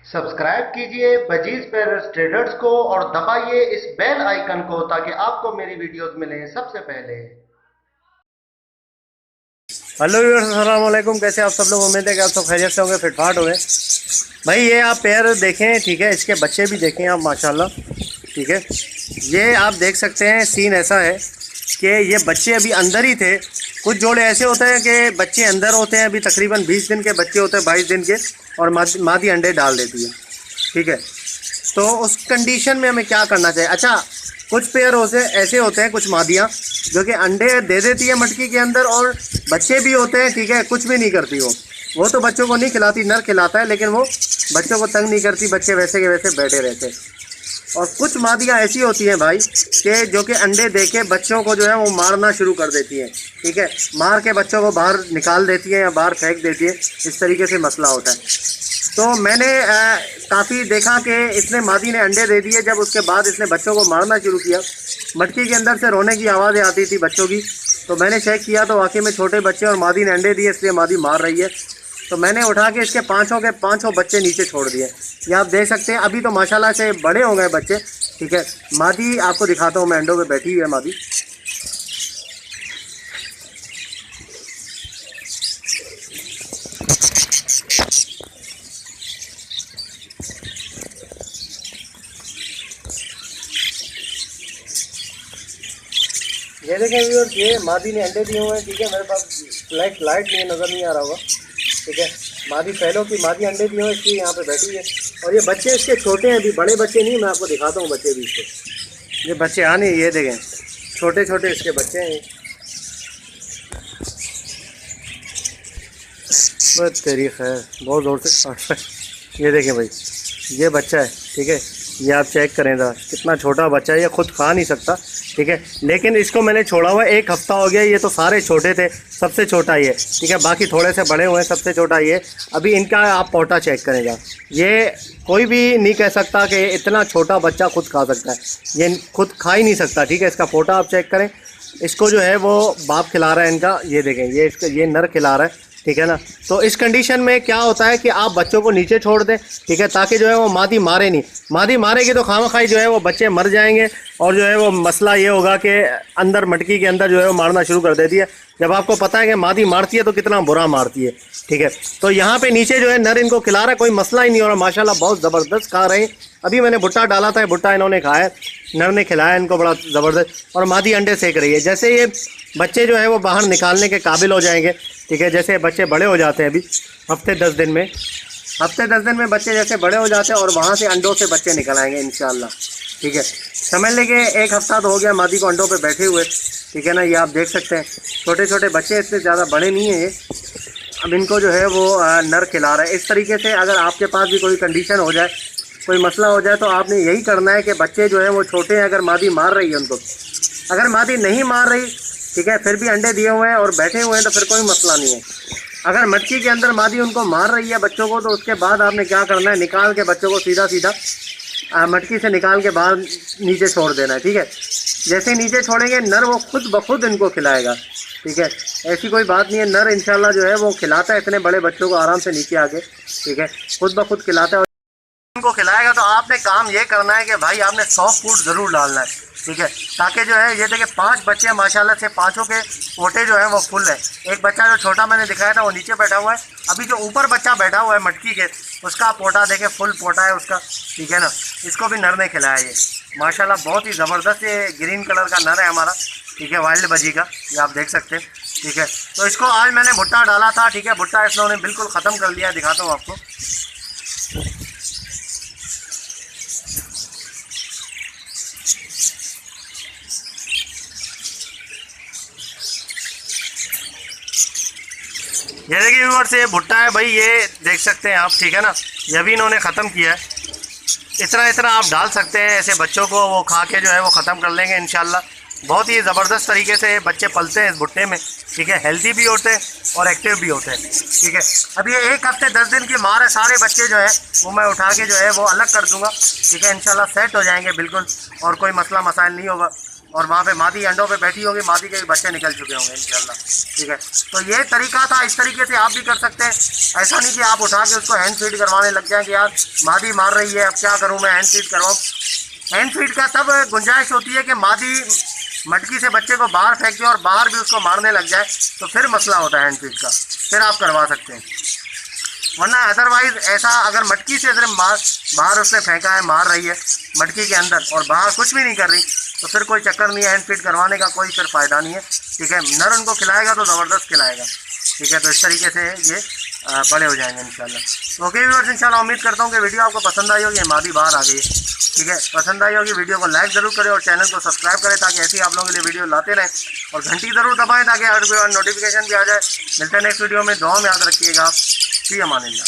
Subscribe कीजिए budgies पेरस traders को और दबाइए इस बेल आइकन को ताकि आपको मेरी वीडियोस मिलें सबसे पहले। हेलो व्यूअर्स, अस्सलाम वालेकुम। कैसे आप सब लोग? उम्मीद है कि आप सब खैरियत से होंगे, फिटफाट होंगे। भाई ये आप पेयर देखें, ठीक है, इसके बच्चे भी देखें आप माशाल्लाह, ठीक है। ये आप देख सकते हैं, सीन ऐसा है कि ये बच्चे अभी अंदर ही थे। कुछ जोड़े ऐसे होते हैं कि बच्चे अंदर होते हैं, अभी तकरीबन 20 दिन के बच्चे होते हैं, 22 दिन के, और मादी अंडे डाल देती है, ठीक है। तो उस कंडीशन में हमें क्या करना चाहिए? अच्छा, कुछ पेयर होते ऐसे होते हैं, कुछ मादियाँ जो कि अंडे दे देती है मटकी के अंदर, और बच्चे भी होते हैं, ठीक है, कुछ भी नहीं करती वो तो बच्चों को नहीं खिलाती, नर खिलाता है, लेकिन वो बच्चों को तंग नहीं करती, बच्चे वैसे के वैसे बैठे रहते हैं। और कुछ मादियाँ ऐसी होती हैं भाई कि जो कि अंडे दे के बच्चों को जो है वो मारना शुरू कर देती हैं, ठीक है, मार के बच्चों को बाहर निकाल देती हैं या बाहर फेंक देती है। इस तरीके से मसला होता है। तो मैंने काफ़ी देखा कि इसने मादी ने अंडे दे दिए, जब उसके बाद इसने बच्चों को मारना शुरू किया, मटकी के अंदर से रोने की आवाज़ें आती थी बच्चों की। तो मैंने चेक किया तो वाकई में छोटे बच्चे और मादी ने अंडे दिए, इसलिए मादी मार रही है। तो मैंने उठा के इसके पाँचों के पाँचों बच्चे नीचे छोड़ दिए। ये आप देख सकते हैं, अभी तो माशाल्लाह से बड़े हो गए बच्चे, ठीक है। मादी आपको दिखाता हूँ मैं, अंडों पे बैठी हुई है मादी। ये देखें व्यूअर्स, ये मादी ने अंडे दिए हुए हैं, ठीक है। मेरे पास लाइट नहीं नज़र नहीं आ रहा होगा, ठीक है। मादी फैलो की मादी अंडे दिए हुए हैं, इसलिए यहाँ पे बैठी है। और ये बच्चे इसके छोटे हैं, अभी बड़े बच्चे नहीं, मैं आपको दिखाता हूँ बच्चे भी इसके। ये बच्चे आने, ये देखें छोटे छोटे इसके बच्चे हैं। बस तेरी खैर, बहुत ज़ोर से ये देखें भाई, ये बच्चा है, ठीक है। ये आप चेक करें ज़रा, कितना छोटा बच्चा है, ये खुद खा नहीं सकता, ठीक है। लेकिन इसको मैंने छोड़ा हुआ 1 हफ़्ता हो गया। ये तो सारे छोटे थे, सबसे छोटा ये, ठीक है, बाकी थोड़े से बड़े हुए हैं, सबसे छोटा ये। अभी इनका आप पोटा चेक करेंगे, ये कोई भी नहीं कह सकता कि इतना छोटा बच्चा खुद खा सकता है। ये खुद खा ही नहीं सकता, ठीक है। इसका पोटा आप चेक करें, इसको जो है वो बाप खिला रहा है इनका, ये देखें, ये इसका ये नर खिला रहा है, ठीक है ना। तो इस कंडीशन में क्या होता है कि आप बच्चों को नीचे छोड़ दें, ठीक है, ताकि जो है वो मादी मारे नहीं। मादी मारेगी तो खामखाई जो है वो बच्चे मर जाएंगे, और जो है वो मसला ये होगा कि अंदर मटकी के अंदर जो है वो मारना शुरू कर देती है। जब आपको पता है कि मादी मारती है तो कितना बुरा मारती है, ठीक है। तो यहाँ पे नीचे जो है नर इनको खिला रहा है, कोई मसला ही नहीं हो रहा, माशाल्लाह बहुत ज़बरदस्त खा रहे हैं। अभी मैंने भुट्टा डाला था, भुट्टा इन्होंने खाया, नर ने खिलाया इनको बड़ा ज़बरदस्त, और मादी अंडे सेक रही है। जैसे ये बच्चे जो है वो बाहर निकालने के काबिल हो जाएंगे, ठीक है, जैसे बच्चे बड़े हो जाते हैं, अभी हफ्ते 10 दिन में बच्चे जैसे बड़े हो जाते हैं, और वहाँ से अंडों से बच्चे निकल आएंगे इंशाल्लाह, ठीक है। समझ लेंगे 1 हफ्ता तो हो गया मादी को अंडों पे बैठे हुए, ठीक है ना। ये आप देख सकते हैं, छोटे छोटे बच्चे, इतने ज़्यादा बड़े नहीं हैं ये। अब इनको जो है वो नर खिला रहा है। इस तरीके से अगर आपके पास भी कोई कंडीशन हो जाए, कोई मसला हो जाए, तो आपने यही करना है कि बच्चे जो है वो छोटे हैं, अगर मादी मार रही है उनको, अगर मादी नहीं मार रही, ठीक है, फिर भी अंडे दिए हुए हैं और बैठे हुए हैं, तो फिर कोई मसला नहीं है। अगर मटकी के अंदर मादी उनको मार रही है बच्चों को, तो उसके बाद आपने क्या करना है, निकाल के बच्चों को सीधा मटकी से निकाल के बाहर नीचे छोड़ देना है, ठीक है। जैसे ही नीचे छोड़ेंगे, नर वो खुद ब खुद इनको खिलाएगा, ठीक है। ऐसी कोई बात नहीं है, नर इंशाल्लाह जो है वो खिलाता है इतने बड़े बच्चों को आराम से नीचे आके, ठीक है, खुद ब खुद खिलाता है। उनको खिलाएगा तो आपने काम ये करना है कि भाई आपने सॉफ्ट फूड ज़रूर डालना है, ठीक है, ताकि जो है, ये देखिए 5 बच्चे माशाल्लाह से, पाँचों के पोटे जो है वो फुल है। एक बच्चा जो छोटा मैंने दिखाया था वो नीचे बैठा हुआ है, अभी जो ऊपर बच्चा बैठा हुआ है मटकी के, उसका पोटा देखे फुल पोटा है उसका, ठीक है ना। इसको भी नर ने खिलाया ये माशाल्लाह, बहुत ही ज़बरदस्त। ये ग्रीन कलर का नर है हमारा, ठीक है, वाइल्ड बजी का, ये आप देख सकते हैं, ठीक है। तो इसको आज मैंने भुट्टा डाला था, ठीक है, भुट्टा इन्होंने बिल्कुल ख़त्म कर लिया, दिखाता हूँ आपको। ये देखिए व्यूअर्स, ये भुट्टा है भाई, ये देख सकते हैं आप, ठीक है ना। ये भी इन्होंने ख़त्म किया है। इतना आप डाल सकते हैं, ऐसे बच्चों को वो खा के जो है वो ख़त्म कर लेंगे इंशाल्लाह। बहुत ही ज़बरदस्त तरीके से बच्चे पलते हैं इस भुट्टे में, ठीक है, हेल्दी भी होते हैं और एक्टिव भी होते हैं, ठीक है। अब ये 1 हफ्ते 10 दिन की मार है, सारे बच्चे जो है वो मैं उठा के जो है वो अलग कर दूँगा, ठीक है, इंशाल्लाह सेट हो जाएंगे बिल्कुल, और कोई मसला मसाइल नहीं होगा। और वहाँ पे मादी अंडों पे बैठी होगी, मादी के बच्चे निकल चुके होंगे इंशाल्लाह। ठीक है, तो ये तरीका था, इस तरीके से आप भी कर सकते हैं। ऐसा नहीं कि आप उठा के उसको हैंड फीड करवाने लग जाएं कि यार मादी मार रही है, अब क्या करूँ मैं, हैंड फीड करवाऊँ। हैंड फीड का तब गुंजाइश होती है कि मादी मटकी से बच्चे को बाहर फेंक दे और बाहर भी उसको मारने लग जाए, तो फिर मसला होता है हैंड फीड का, फिर आप करवा सकते हैं। वरना अदरवाइज ऐसा अगर मटकी से सिर्फ बाहर उसने फेंका है, मार रही है मटकी के अंदर और बाहर कुछ भी नहीं कर रही, तो फिर कोई चक्कर नहीं है, हैंड फीड करवाने का कोई फिर फ़ायदा नहीं है। ठीक है, नर उनको खिलाएगा तो ज़बरदस्त खिलाएगा। ठीक है, तो इस तरीके से ये बड़े हो जाएंगे इंशाल्लाह। ओके व्यूअर्स, इंशाल्लाह उम्मीद करता हूँ कि वीडियो आपको पसंद आई होगी। मादी बाहर आ गई है। ठीक है, पसंद आई होगी वीडियो को लाइक ज़रूर करें और चैनल को सब्सक्राइब करें ताकि ऐसी आप लोगों के लिए वीडियो लाते रहें, और घंटी ज़रूर दबाएं ताकि हर वीडियो नोटिफिकेशन भी आ जाए। मिलते हैं नेक्स्ट वीडियो में, दुआ में याद रखिएगा। फी अमानिल्लाह।